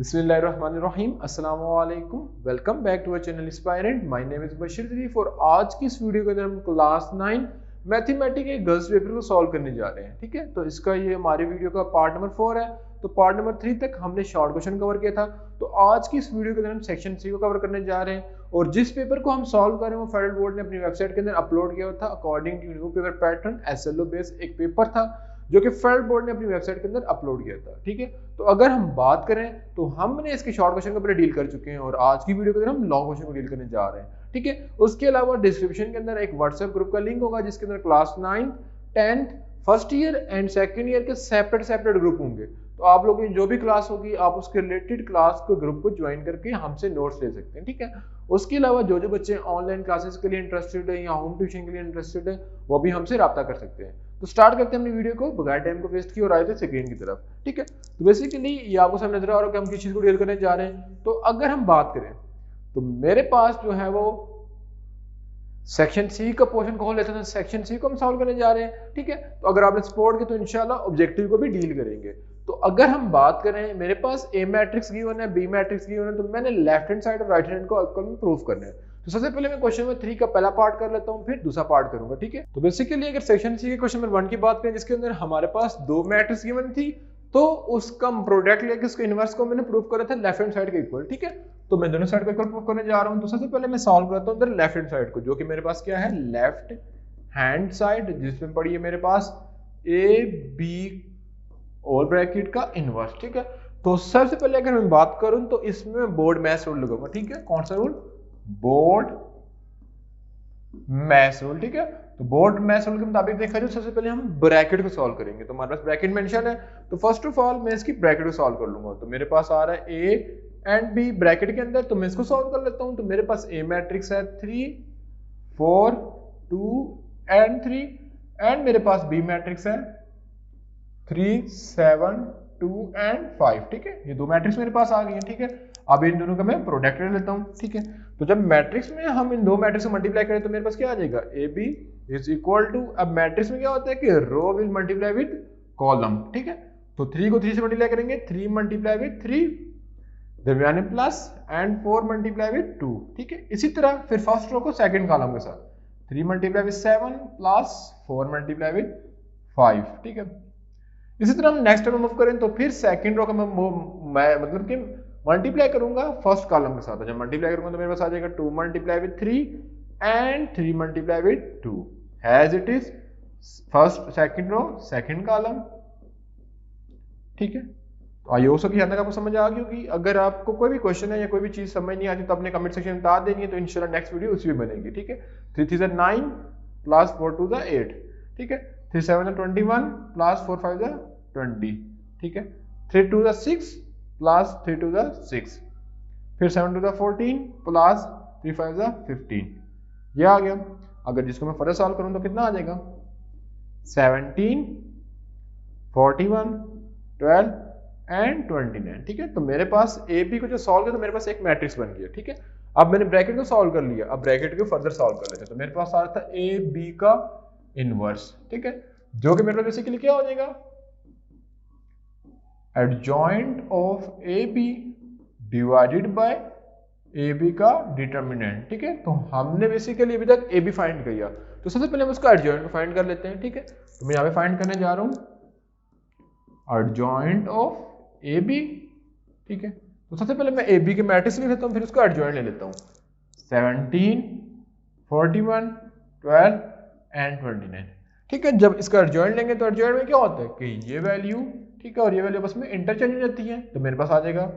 बिस्मिल्लाहिर्रहमानिर्रहीम अस्सलाम वालेकुम। Welcome back to our channel Inspirant. My name is Basheer Sharif और आज की इस वीडियो के अंदर हम क्लास 9 मैथमेटिक्स के गर्ल्स पेपर को सॉल्व करने जा रहे हैं। ठीक है, तो इसका ये हमारी वीडियो का पार्ट नंबर 4 है। तो पार्ट नंबर 3 तक हमने शॉर्ट क्वेश्चन कवर किया था। तो आज की इस वीडियो के अंदर हम सेक्शन 3 को कवर करने जा रहे हैं और जिस पेपर को हम सॉल्व कर रहे हैं वो फेडरल बोर्ड ने अपनी वेबसाइट के अंदर अपलोड किया था according to new paper pattern. SLO based एक पेपर था जो कि फेडरल बोर्ड ने अपनी वेबसाइट के अंदर अपलोड किया था। ठीक है, तो अगर हम बात करें तो हमने इसके शॉर्ट क्वेश्चन को पहले डील कर चुके हैं और आज की वीडियो के अंदर हम लॉन्ग क्वेश्चन को डील करने जा रहे हैं। ठीक है, उसके अलावा डिस्क्रिप्शन के अंदर एक व्हाट्सएप ग्रुप का लिंक होगा जिसके अंदर class 9, 10th, first year and second year के सेपरेट ग्रुप होंगे। तो आप लोगों की जो भी क्लास होगी आप उसके रिलेटेड क्लास को ग्रुप को ज्वाइन करके हमसे नोट्स ले सकते हैं। ठीक है, उसके अलावा जो बच्चे ऑनलाइन क्लासेस के लिए इंटरेस्टेड है या होम ट्यूशन के लिए इंटरेस्टेड है वो भी हमसे रब्ता कर सकते हैं। तो स्टार्ट करते हैं अपनी वीडियो को बगैर टाइम को वेस्ट किए और आए थे स्क्रीन की तरफ। ठीक है, तो बेसिकली ये आपको सामने नजर आ रहा है कि हम किस चीज को डील करने जा रहे हैं। तो अगर हम बात करें तो मेरे पास जो है वो सेक्शन सी का पोर्शन खोल लेते हैं। सेक्शन सी को हम सॉल्व करने जा रहे हैं। ठीक है, तो अगर आपने सपोर्ट किया तो इंशाल्लाह ऑब्जेक्टिव को भी डील करेंगे। तो अगर हम बात करें मेरे पास ए मैट्रिक्स गिवन है, बी मैट्रिक्स गिवन है, तो मैंने लेफ्ट हैंड साइड और राइट हैंड को आपको प्रूफ करना है। तो सबसे पहले मैं क्वेश्चन नंबर 3 का पहला पार्ट कर लेता हूं, फिर दूसरा पार्ट करूंगा। ठीक है, तो बेसिकली अगर सेक्शन सी के क्वेश्चन नंबर 1 की बात करें जिसके अंदर हमारे पास दो मैट्रिक्स गिवन थी तो उसका प्रोडक्ट लेके उसके इनवर्स को मैंने प्रूफ करा था लेफ्ट हैंड साइड के इक्वल। ठीक है, तो मैं दोनों साइड को इक्वल प्रूफ करने जा रहा हूं। तो सबसे पहले मैं सॉल्व करता हूं इधर लेफ्ट हैंड साइड को, जो कि मेरे पास क्या है लेफ्ट हैंड साइड, जिसमें पड़ी है मेरे पास ए बी और ब्रैकेट का इनवर्स। ठीक है, तो सबसे पहले अगर मैं बात करूं तो इसमें बोर्ड मैथ रूल लगाऊंगा। ठीक है, कौन सा रूल? Board math rule. ठीक है, तो बोर्ड मैथ रूल के मुताबिक देखा जाए सबसे पहले हम ब्रैकेट को सॉल्व करेंगे। तो हमारे पास ब्रैकेट मेंशन है, तो फर्स्ट ऑफ ऑल मैं इसकी ब्रैकेट को सॉल्व कर लूंगा। तो मेरे पास आ रहा है ए एंड बी ब्रैकेट के अंदर, तो मैं इसको सॉल्व कर लेता हूं। तो मेरे पास ए मैट्रिक्स है 3 4 2 एंड 3 एंड मेरे पास बी मैट्रिक्स है 3 7 2 एंड 5। ठीक है, ये दो मैट्रिक्स मेरे पास आ गई हैं। ठीक है, अब इन दोनों का मैं प्रोडक्ट ले लेता हूं। ठीक है, तो जब मैट्रिक्स में हम इन दो मैट्रिक्स को मल्टीप्लाई करें तो मेरे पास क्या आ जाएगा A B is equal to, अब मैट्रिक्स में क्या होता है कि row will multiply with column. ठीक है, तो 3 को 3 से मल्टीप्लाई करेंगे, 3 मल्टीप्लाई विद 3 दरमियाने प्लस एंड 4 मल्टीप्लाई विद 2। ठीक है, इसी तरह फिर फर्स्ट रो को सेकंड कॉलम के साथ 3 multiply with 7 plus 4 multiply with 5। ठीक है, इसी तरह हम नेक्स्ट में मूव करें तो फिर सेकंड रो का मैं मतलब कि मल्टीप्लाई करूंगा फर्स्ट कॉलम के साथ। जब मल्टीप्लाई करूंगा तो मेरे पास आ जाएगा 2 multiply with 3 and 3 multiply with 2 as it is first second row second column. ठीक है, तो आई होप कि यहाँ तक आपको समझ आ गई होगी। अगर आपको कोई भी क्वेश्चन है या कोई भी चीज समझ नहीं आती तो अपने कमेंट सेक्शन में बता देनी है, तो इंशाल्लाह नेक्स्ट वीडियो उसी में बनेगी। ठीक है, 3 3 9 प्लस 4 2 8। ठीक है, 3 7 21 प्लस 4 5 20। ठीक है, 3 2 6 प्लस 3 2 6, फिर 7 2 14 प्लस 3 5 15। ये आ गया। अगर जिसको मैं फर्दर सॉल्व करूं तो कितना आ जाएगा 17 41 12 एंड 29। ठीक है, तो मेरे पास ए बी को जो सॉल्व किया तो मेरे पास एक मैट्रिक्स बन गया। ठीक है, अब मैंने ब्रैकेट को सॉल्व कर लिया, अब ब्रैकेट को फर्दर सॉल्व कर लेते हैं। तो मेरे पास आ रहा था ए बी का इनवर्स। ठीक है, जो कि मेरे पास बेसिकली क्या हो जाएगा adjoint of A B divided by A B का डिटर्मिनेंट। ठीक है, तो हमने बेसिकली अभी तक ए बी फाइंड किया, तो सबसे पहले हम उसका एडजॉइंट को फाइंड कर लेते हैं। ठीक है, तो मैं यहाँ पे फाइंड करने जा रहा हूँ एडजॉइंट ऑफ ए बी। ठीक है, तो सबसे पहले मैं ए बी के मैट्रिक्स लिख लेता हूँ, फिर उसका एडजॉइंट ले लेता हूँ 17 41 12 एंड 29। ठीक है, जब इसका एडजॉइंट लेंगे तो एडजॉइंट में क्या होता है कि ये वैल्यू, ठीक है, और ये वैल्यू बस में इंटरचेंज हो जाती है। तो मेरे पास आ जाएगा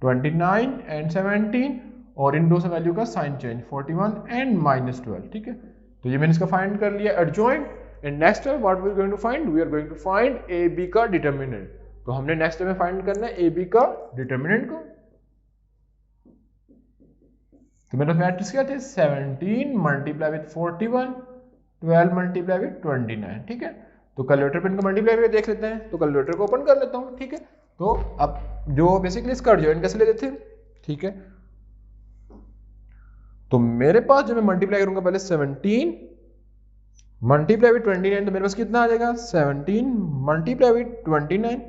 29 एंड 17 और इन दो से वैल्यू का साइन चेंज 41 एंड -12। ठीक है, तो ये मैंने इसका फाइंड कर लिया adjoint. And next what we are going to find, we are going to find A B का डिटर्मिनेंट। तो हमने नेक्स्ट में फाइंड करना है ए बी का डिटर्मिनेंट को। तो मेरे मैट्रिक्स क्या थे 17 मल्टीप्लाई विद 41 12 मल्टीप्लाई विद 29। ठीक है, तो कैलकुलेटर पे इनको मल्टीप्लाई करके देख लेते हैं। तो कैलकुलेटर को ओपन कर लेता हूँ। ठीक है, तो अब जो बेसिकली इसका एडजॉइंट कैसे ले लेते हैं। ठीक है, तो मेरे पास जब मैं मल्टीप्लाई करूंगा पहले 17 मल्टीप्लाई विद 29, तो मेरे पास कितना आ जाएगा 17 मल्टीप्लाई विद 29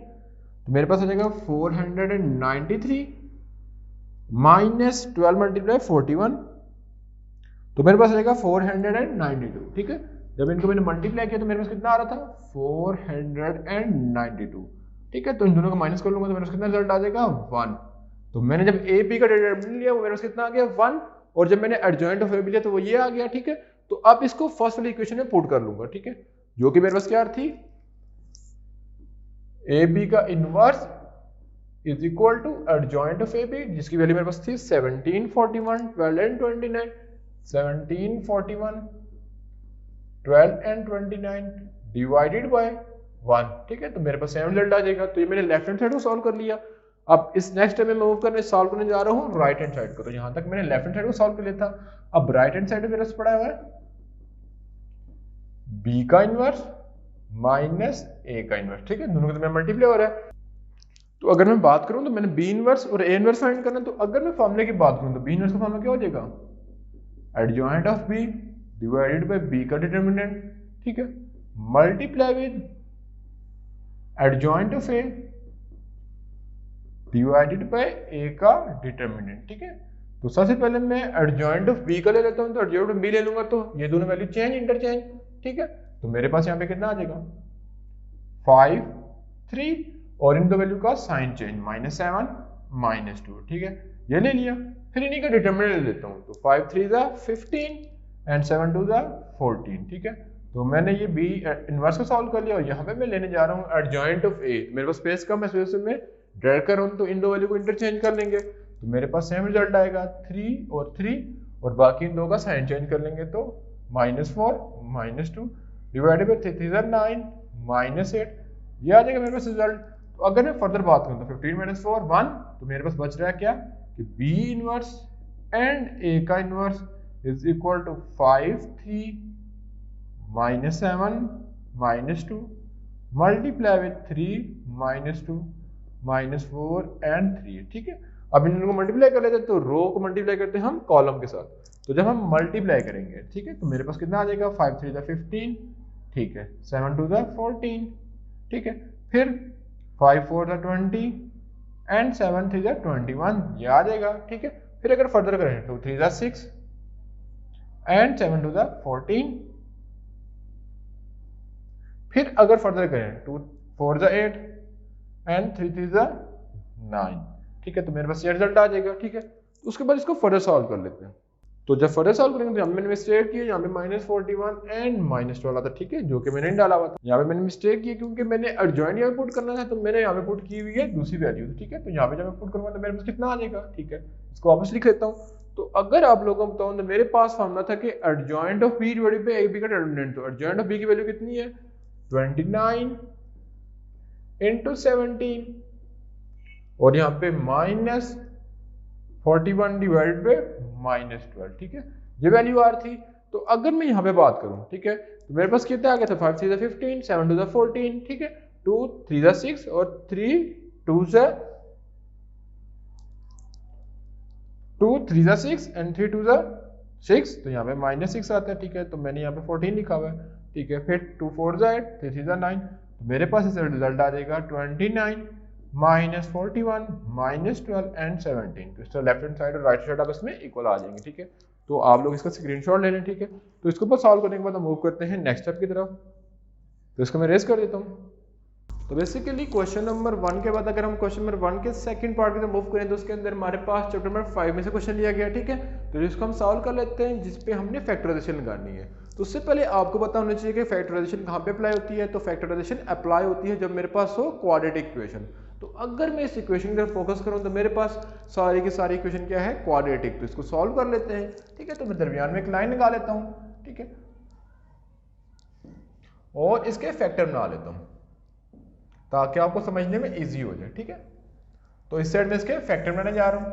तो मेरे पास हो जाएगा 493 माइनस 12 मल्टीप्लाई 41, तो मेरे पास हो जाएगा 492। ठीक है, जब इनको मैंने मल्टीप्लाई किया तो मेरे पास कितना आ रहा था 492। ठीक है, तो इन दोनों को माइनस कर लूंगा तो मेरे पास कितना रिजल्ट आ जाएगा 1। तो मैंने जब ए बी का डिटरमिनेंट लिया वो मेरे पास कितना आ गया 1, और जब मैंने एडजॉइंट ऑफ ए बी लिया तो वो ये आ गया। ठीक है, तो अब इसको फर्स्ट वाली इक्वेशन में पुट कर लूंगा। ठीक है, जो कि मेरे पास क्या थी, ए बी का inverse is equal to adjoint of A B, जिसकी वैल्यू मेरे पास थी 17, 41, 12 एंड 29। 17, 41, 12 and 29 divided by 1। ठीक है, तो मेरे पास 7 रिजल्ट आ जाएगा। तो ये मैंने लेफ्ट हैंड साइड को सॉल्व कर लिया। अब इस नेक्स्ट टाइम में मूव करने सॉल्व करने जा रहा हूँ राइट हैंड साइड को। तो यहाँ तक मैंने लेफ्ट हैंड साइड को सॉल्व कर लिया था। अब राइट हैंड साइड में मेरे पास पड़ा हुआ है बी का इनवर्स माइनस ए का इनवर्स। ठीक है, दोनों का तो मेरा मल्टीप्लाई हो रहा है। तो अगर मैं बात करूं तो मैंने बी इनवर्स और ए इनवर्स फाइंड करना है। तो अगर मैं फॉर्मूले की बात करूं तो बी इनवर्स का फॉर्मूला क्या हो जाएगा, adjoint of B divided by B का डिटरमिनेंट। ठीक है, multiply with adjoint of A divided by A का डिटरमिनेंट। ठीक है, तो सबसे पहले मैं एडजॉइंट ऑफ बी का ले लेता हूं, तो एडजॉइंट ऑफ बी ले लूंगा तो ये दोनों वैल्यू चेंज इंटरचेंज। ठीक है, तो मेरे पास यहाँ पे कितना आ जाएगा 5, 3 और इन दो वैल्यू का साइन चेंज -7 -2। ठीक है, ये ले लिया। फिर इन्हीं का डिटरमिनेंट ले लेता हूँ। तो 5 3 ज़ा 15 एंड 7 2 ज़ा 14। ठीक है, तो मैंने ये बी इनवर्स को सॉल्व कर लिया और यहाँ पे मैं लेने जा रहा हूँ एडजॉइंट ऑफ ए। मेरे पास स्पेस कम है, इस वजह से मैं डायरेक्ट कर रहा हूँ, तो इन दो वैल्यू को इंटरचेंज कर लेंगे। तो मेरे पास सेम रिजल्ट आएगा 3 और 3, और बाकी इन दो का साइन चेंज कर लेंगे तो -4 -2 डिवाइडेड बाय 3 3 ज़ा 9 -8, ये आ जाएगा मेरे पास रिजल्ट। तो अगर मैं फर्दर बात करूं तो 15 - 4 1, तो मेरे पास बच रहा है क्या कि बी इनवर्स एंड ए का inverse is equal to 5 3 -7 -2 multiply with 3 -2 -4 and 3। ठीक है, अब इन को मल्टीप्लाई कर लेते हैं, तो रो को मल्टीप्लाई करते हैं हम कॉलम के साथ। तो जब हम मल्टीप्लाई करेंगे, ठीक है, तो मेरे पास कितना आ जाएगा 5 3 ज़ा 15। ठीक है, 7 2 ज़ा 14। ठीक है, फिर 5 4 ज़ा 20 एंड 7 3 ज़ा 21, ये आ जाएगा। ठीक है, फिर अगर फर्दर करें तो 3 ज़ा 6 एंड 7 2 ज़ा 14। फिर अगर फर्दर करें 2 4 ज़ा 8 एंड 3 3 ज़ा 9। ठीक है, तो मेरे पास ये रिजल्ट आ जाएगा। ठीक है, तो उसके बाद इसको फर्दर सॉल्व कर लेते हैं। तो जब फर्दर सॉल्व करेंगे तो यहाँ पे मैंने मिस्टेक की है, यहाँ पे -41 एंड -12 आता। ठीक है, जो कि मैंने नहीं डाला हुआ था। यहाँ पे मैंने मिस्टेक की क्योंकि मैंने एडजॉइंट यहाँ पे पुट करना था, तो मैंने यहाँ पे पुट की हुई है दूसरी वैल्यू। ठीक है, तो यहाँ पे जब मैं पुट करूंगा तो मेरे पास कितना आ जाएगा। ठीक है, इसको वापस लिख लेता हूँ। तो अगर आप लोगों को बताऊँ तो मेरे पास फॉर्मूला था कि adjoint of B divided by A B का डिटरमिनेंट। तो एडजॉइंट ऑफ बी की वैल्यू कितनी है 29 × 17 और यहाँ पे -41 डिवाइडेड बाय -12। ठीक है, ये वैल्यू आ रही थी। तो अगर मैं यहाँ पे बात करूँ, ठीक है, तो मेरे पास कितना आ गया था 5 3 ज़ा 15 7 2 ज़ा 14। ठीक है, 2 3 ज़ा 6 और 3 2 ज़ा 6 एंड 3 2 ज़ा 6, तो यहाँ पे -6 आता है। ठीक है, तो मैंने यहाँ पे 14 लिखा हुआ है। ठीक है, फिर 2 4 ज़ा 8 3 3 ज़ा 9, तो मेरे पास इसका रिजल्ट आ जाएगा 29 -41 -12 एंड 17। तो इसका लेफ्ट हैंड साइड और राइट साइड आप इसमें इक्वल आ जाएंगे। ठीक है, तो आप लोग इसका स्क्रीनशॉट ले लें। ठीक है, तो इसके ऊपर सॉल्व करने के बाद हम मूव करते हैं नेक्स्ट स्टेप की तरफ। तो इसको मैं रेस कर देता हूँ। तो बेसिकली क्वेश्चन नंबर 1 के बाद अगर हम क्वेश्चन नंबर 1 के सेकंड पार्ट की तरफ मूव करें तो उसके अंदर हमारे पास चैप्टर नंबर 5 में से क्वेश्चन लिया गया। ठीक है, तो इसको हम सॉल्व कर लेते हैं जिस पे हमने फैक्टराइजेशन लगानी है। तो उससे पहले आपको पता होना चाहिए कि फैक्टराइजेशन कहाँ पे अप्लाई होती है। तो फैक्टराइजेशन अप्लाई होती है जब मेरे पास हो क्वाड्रेटिक इक्वेशन। तो अगर मैं इस इक्वेशन की तरफ फोकस करूं तो मेरे पास सारी की सारी इक्वेशन क्या है क्वाड्रेटिक। तो इसको सॉल्व कर लेते हैं। ठीक है, तो मैं दरमियान में एक लाइन लगा लेता हूं। ठीक है, और इसके फैक्टर बना लेता हूं ताकि आपको समझने में इजी हो जाए। ठीक है, तो इस साइड में इसके फैक्टर बनाने जा रहा हूं।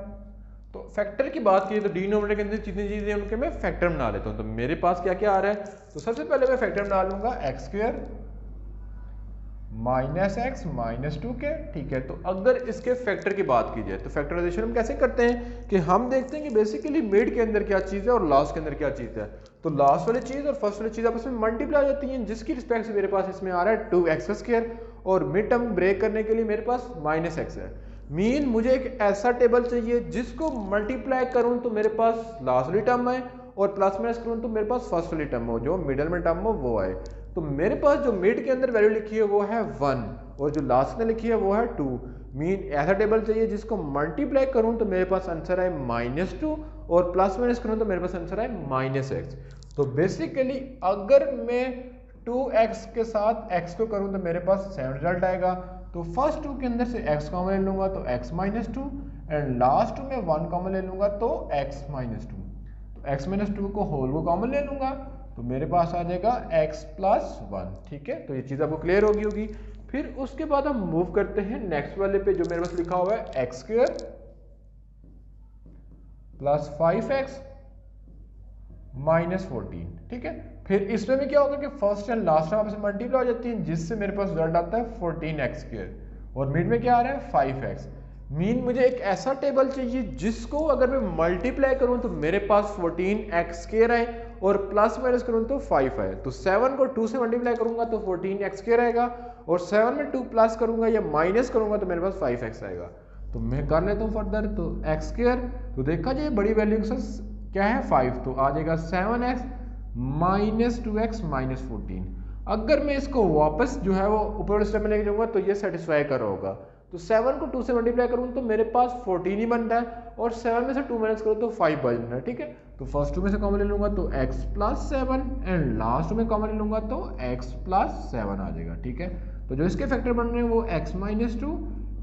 तो फैक्टर की बात की तो डिनोमिनेटर के अंदर जितनी चीजें उनके मैं फैक्टर बना लेता हूं। तो मेरे पास क्या क्या आ रहा है, तो सबसे पहले मैं फैक्टर बना लूंगा x² minus x minus two के, ठीक है। तो अगर इसके फैक्टर की बात की जाए तो फैक्टराइजेशन हम कैसे करते हैं कि हम देखते हैं कि बेसिकली मिड के अंदर क्या चीज़ है और लास्ट के अंदर क्या चीज़ है। तो लास्ट वाली चीज़ और फर्स्ट वाली चीज़ आपस में मल्टीप्लाई हो जाती हैं, जिसकी रिस्पेक्ट से मेरे पास इसमें आ रहा है 2x स्क्वायर और मिड टर्म ब्रेक करने के लिए मेरे पास माइनस एक्स है। मीन मुझे एक ऐसा टेबल चाहिए जिसको मल्टीप्लाई करूँ तो मेरे पास लास्ट वाली टर्म है और प्लस माइनस करूँ तो मेरे पास फर्स्ट वाली टर्म हो, जो मिडल में टर्म हो वो आए। तो मेरे पास जो मिड के अंदर वैल्यू लिखी है वो है 1 और जो लास्ट में लिखी है वो है 2। मीन ऐसा टेबल चाहिए जिसको मल्टीप्लाई करूं तो मेरे पास आंसर है -2 और प्लस माइनस करूं तो मेरे पास आंसर है -x। तो बेसिकली अगर मैं 2x के साथ x को करूं तो मेरे पास 7 रिजल्ट आएगा। तो फर्स्ट 2 के अंदर से x कॉमन ले लूंगा तो x -2 एंड लास्ट में 1 कॉमन ले लूंगा तो x -2। तो x -2 को होल को कॉमन ले लूंगा तो मेरे पास आ जाएगा x + 1, ठीक है। तो ये चीज़ आपको क्लियर होगी। फिर उसके बाद हम मूव करते हैं नेक्स्ट वाले पे जो मेरे पास लिखा हुआ है x² + 5x - 14, ठीक है। फिर इसमें भी क्या होगा कि फर्स्ट एंड लास्ट टर्म आपस में मल्टीप्लाई हो जाती है, जिससे मेरे पास रिजल्ट आता है 14x² और मिड में क्या आ रहा है 5x। मीन मुझे एक ऐसा टेबल चाहिए जिसको अगर मैं मल्टीप्लाई करूं तो मेरे पास 14x² आए और प्लस माइनस करूं तो 5 आए। तो 7 को 2 से मल्टीप्लाई करूंगा तो 14x² आएगा और 7 में 2 प्लस करूंगा या माइनस करूंगा तो मेरे पास 5x आएगा। तो मैं कर लेता हूं फर्दर। तो x², तो देखा जाए बड़ी वैल्यू क्या है 5, तो आ जाएगा 7x - 2x - 14। अगर मैं इसको वापस जो है वो ऊपर स्टेप में लेके जाऊंगा तो ये सेटिस्फाई कर होगा। तो 7 को 2 से मल्टीप्लाई करूँ तो मेरे पास 14 ही बनता है और 7 में से 2 माइनस करो तो 5 बनता है, ठीक है। तो फर्स्ट 2 में से कॉमन ले लूंगा तो x + 7 एंड लास्ट में कॉमन ले लूंगा तो x + 7 आ जाएगा, ठीक है। तो जो इसके फैक्टर बन रहे हैं वो x - 2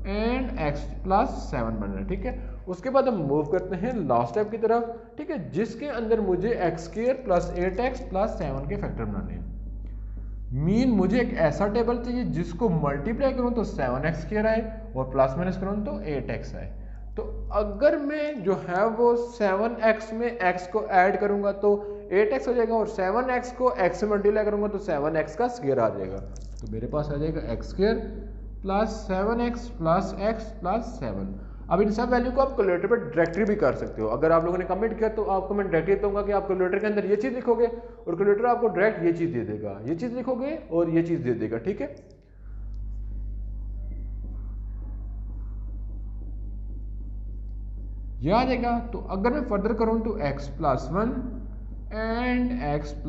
एंड x + 7 बन रहे हैं, ठीक है। उसके बाद हम मूव करते हैं लास्ट स्टेप की तरफ, ठीक है, जिसके अंदर मुझे x² + 8x + 7 के फैक्टर बनाने हैं। मीन मुझे एक ऐसा टेबल चाहिए जिसको मल्टीप्लाई करूं तो 7x² आए और प्लस माइनस करूं तो 8x आए। तो अगर मैं जो है वो 7x में x को ऐड करूंगा तो 8x हो जाएगा और 7x को x से मल्टीप्लाई करूंगा तो 7x का स्क्वायर आ जाएगा। तो मेरे पास आ जाएगा x² + 7x + x + 7। अब इन सब वैल्यू को आप कैलकुलेटर पर डायरेक्टली भी कर सकते हो। अगर आप लोगों ने कमेंट किया तो आपको मैं डायरेक्टली दूंगा कि आप कैलकुलेटर के अंदर ये चीज़ लिखोगे और कैलकुलेटर आपको डायरेक्ट ये चीज़ दे देगा, ये चीज़ लिखोगे और ये चीज़ दे देगा, ठीक है। ये आ जाएगा। तो अगर मैं फर्दर करूं तो x + 1 एंड x +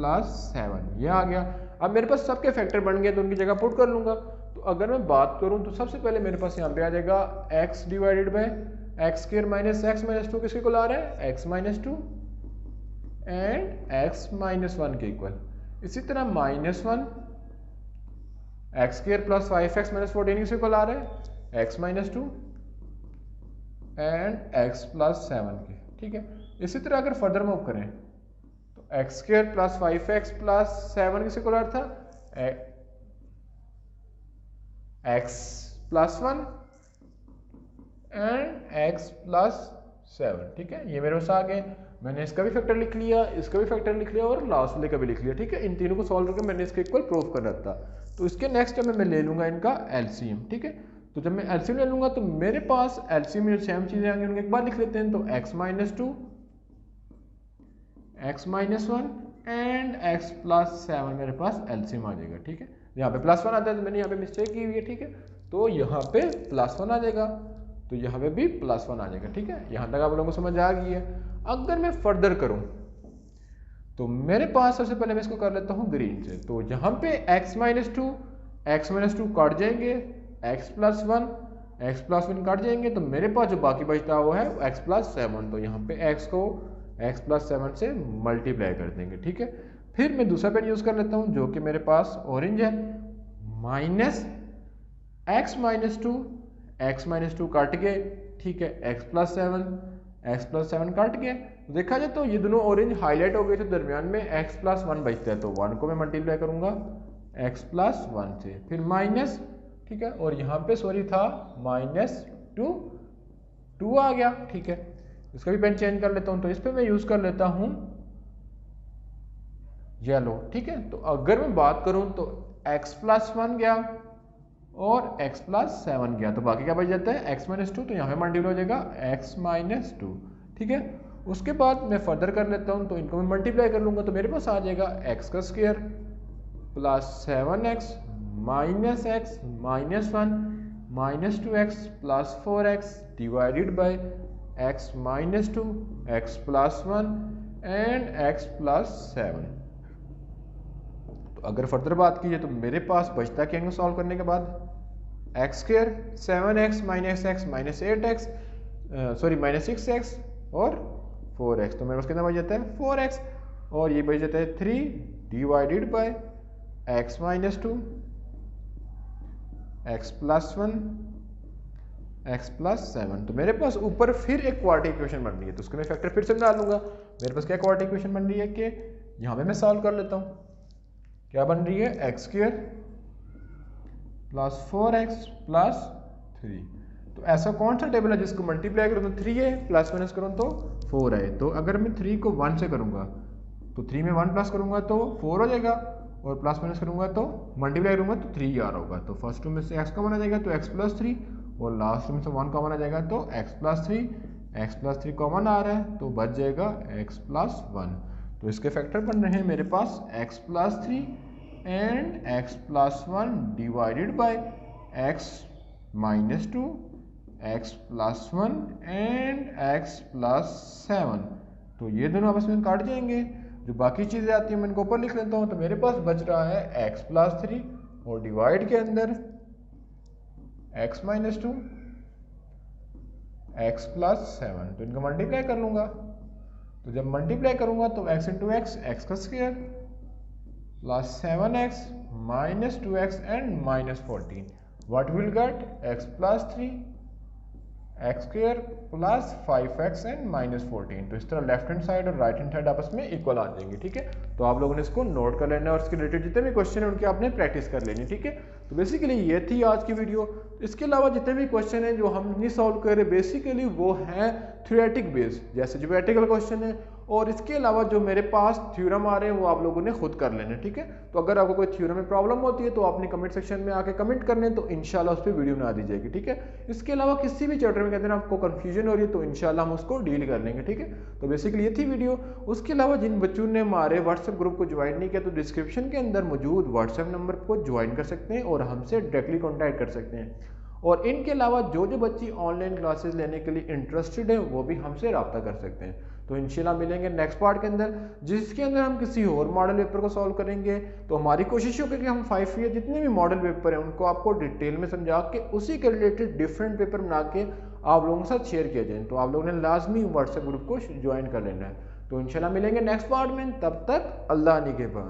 7 ये आ गया। अब मेरे पास सबके फैक्टर बन गए तो उनकी जगह पुट कर लूंगा। तो अगर मैं बात करूं तो सबसे पहले मेरे पास यहाँ पे आ जाएगा x / x² - x - 2 किसके इक्वल आ रहा है x - 2 एंड x - 1 के इक्वल। इसी तरह -1 x² + 5x - 14 किसके इक्वल आ रहा है x - 2 एंड x + 7 के, ठीक है। इसी तरह अगर फर्दर मूव करें तो x² + 5x + 7 किसके इक्वल आ रहा था x + 1 एंड x + 7, ठीक है। ये मेरे पास आ गए। मैंने इसका भी फैक्टर लिख लिया, इसका भी फैक्टर लिख लिया और लास्ट वाले का भी लिख लिया, ठीक है। इन तीनों को सॉल्व करके मैंने इसके इक्वल प्रूफ कर रखा था। तो इसके नेक्स्ट में मैं ले लूंगा इनका एलसीएम, ठीक है। तो जब मैं एलसीएम ले लूंगा तो मेरे पास एलसीएम में सेम चीजें आएंगी, उनके एक बार लिख लेते हैं। तो x - 2 x - 1 एंड x + 7 मेरे पास एलसीएम आ जाएगा, ठीक है। यहाँ पे +1 आता है तो मैंने यहाँ पे मिस्टेक की हुई है, ठीक है। तो यहाँ पे +1 आ जाएगा, तो यहाँ पे भी +1 आ जाएगा, ठीक है। यहाँ तक आप लोगों को समझ आ गई है। अगर मैं फर्दर करूँ तो मेरे पास सबसे पहले मैं इसको कर लेता हूँ ग्रीन से। तो यहाँ पे x - 2 कट जाएंगे, x + 1 कट जाएंगे, तो मेरे पास जो बाकी बचता है वो है x + 7। तो यहाँ पे x को x + 7 से मल्टीप्लाई कर देंगे, ठीक है। फिर मैं दूसरा पेन यूज कर लेता हूँ जो कि मेरे पास ऑरेंज है, -x - 2 कट गए, ठीक है, x + 7 कट गए। तो देखा जाए तो ये दोनों ऑरेंज हाईलाइट हो गए, तो दरमियान में x + 1 बचता है। तो 1 को मैं मल्टीप्लाई करूंगा x + 1 से, फिर माइनस, ठीक है, और यहाँ पे सॉरी था -2 आ गया, ठीक है। इसका भी पेन चेंज कर लेता हूँ। तो इस पे मैं यूज कर लेता हूँ येलो, ठीक है। तो अगर मैं बात करूँ तो x + 1 गया, और x प्लस 7 गया, तो बाकी क्या बच जाता है x माइनस 2, तो यहाँ पे मल्टीप्लाई हो जाएगा x माइनस 2। ठीक है, उसके बाद मैं फर्दर कर लेता हूँ, तो इनको मैं मल्टीप्लाई कर लूँगा, तो मेरे पास आ जाएगा x का square plus 7x minus x minus 1 minus 2x plus 4x divided by x minus 2 x plus 1 and x plus 7। तो अगर फर्दर बात कीजिए तो मेरे पास बचता क्या है सॉल्व करने के बाद, x square 7x minus x minus 8x sorry minus 6x और 4x, तो मेरे पास कितना बच जाता है 4x, और ये बच जाता है 3 divided by x minus 2 x plus 1 x plus 7। तो मेरे पास ऊपर फिर एक क्वाड्रेटिक इक्वेशन बन रही है, तो उसको मैं फैक्टर फिर से डाल लूंगा। मेरे पास क्या क्वाड्रेटिक इक्वेशन बन रही है कि यहाँ पे मैं सॉल्व कर लेता हूँ, क्या बन रही है x square plus 4x plus 3। तो ऐसा कौन सा टेबल है जिसको मल्टीप्लाई करूँ तो 3 है, प्लस माइनस करूँ तो 4 है। तो अगर मैं 3 को 1 से करूँगा तो 3 में 1 प्लस करूँगा तो 4 हो जाएगा, और प्लस माइनस करूँगा तो मल्टीप्लाई करूँगा तो 3 आ रहा होगा। तो फर्स्ट टर्म में से x कॉमन आ जाएगा तो x प्लस 3, और लास्ट टर्म में से 1 कॉमन आ जाएगा तो x प्लस 3 कॉमन आ रहा है तो बच जाएगा x प्लस 1। तो इसके फैक्टर बन रहे हैं मेरे पास x plus 3 and x plus 1 divided by x minus 2 x plus 1 and x plus 7। तो ये दोनों आपस में काट जाएंगे, जो बाकी चीज़ें आती हैं मैं इनको ऊपर लिख लेता हूँ। तो मेरे पास बच रहा है x प्लस 3 और डिवाइड के अंदर x माइनस 2 x प्लस 7, तो इनको मल्टीप्लाई कर लूँगा। तो जब मल्टीप्लाई करूँगा तो x इंटू x का square plus 7x minus 2x and minus 14, what will get x plus 3 x square plus 5x and minus 14। तो इस तरह लेफ्ट हैंड साइड और राइट हैंड साइड आपस में इक्वल आ जाएंगे। ठीक है, तो आप लोगों ने इसको नोट कर लेना और इसके रिलेटेड जितने भी क्वेश्चन है उनकी आपने प्रैक्टिस कर लेनी। ठीक है, तो बेसिकली ये थी आज की वीडियो। इसके अलावा जितने भी क्वेश्चन हैं जो हम नहीं सॉल्व कर रहे बेसिकली वो हैं थ्योरेटिक बेस्ड, जैसे ज्योमेट्रिकल क्वेश्चन है, और इसके अलावा जो मेरे पास थ्योरम आ रहे हैं वो आप लोगों ने खुद कर लेने। ठीक है, तो अगर आपको कोई थ्योरम में प्रॉब्लम होती है तो आपने कमेंट सेक्शन में आके कमेंट करने, तो इंशाल्लाह उस पर वीडियो बना दी जाएगी। ठीक है, इसके अलावा किसी भी चैप्टर में कहते हैं आपको कंफ्यूजन हो रही है तो इंशाल्लाह हम उसको डील कर लेंगे। ठीक है, तो बेसिकली ये थी वीडियो। उसके अलावा जिन बच्चों ने हमारे व्हाट्सएप ग्रुप को ज्वाइन नहीं किया तो डिस्क्रिप्शन के अंदर मौजूद व्हाट्सएप नंबर को ज्वाइन कर सकते हैं और हमसे डायरेक्टली कॉन्टैक्ट कर सकते हैं। और इनके अलावा जो बच्ची ऑनलाइन क्लासेस लेने के लिए इंटरेस्टेड है वो भी हमसे रब्ता कर सकते हैं। तो इंशाल्लाह मिलेंगे नेक्स्ट पार्ट के अंदर, जिसके अंदर हम किसी और मॉडल पेपर को सॉल्व करेंगे। तो हमारी कोशिश होगी कि हम 5 ईयर जितने भी मॉडल पेपर हैं उनको आपको डिटेल में समझा के उसी के रिलेटेड डिफरेंट पेपर बना के आप लोगों के साथ शेयर किया जाए। तो आप लोगों ने लाजमी व्हाट्सएप ग्रुप को ज्वाइन कर लेना है। तो इंशाल्लाह मिलेंगे नेक्स्ट पार्ट में, तब तक अल्लाह निगहबान।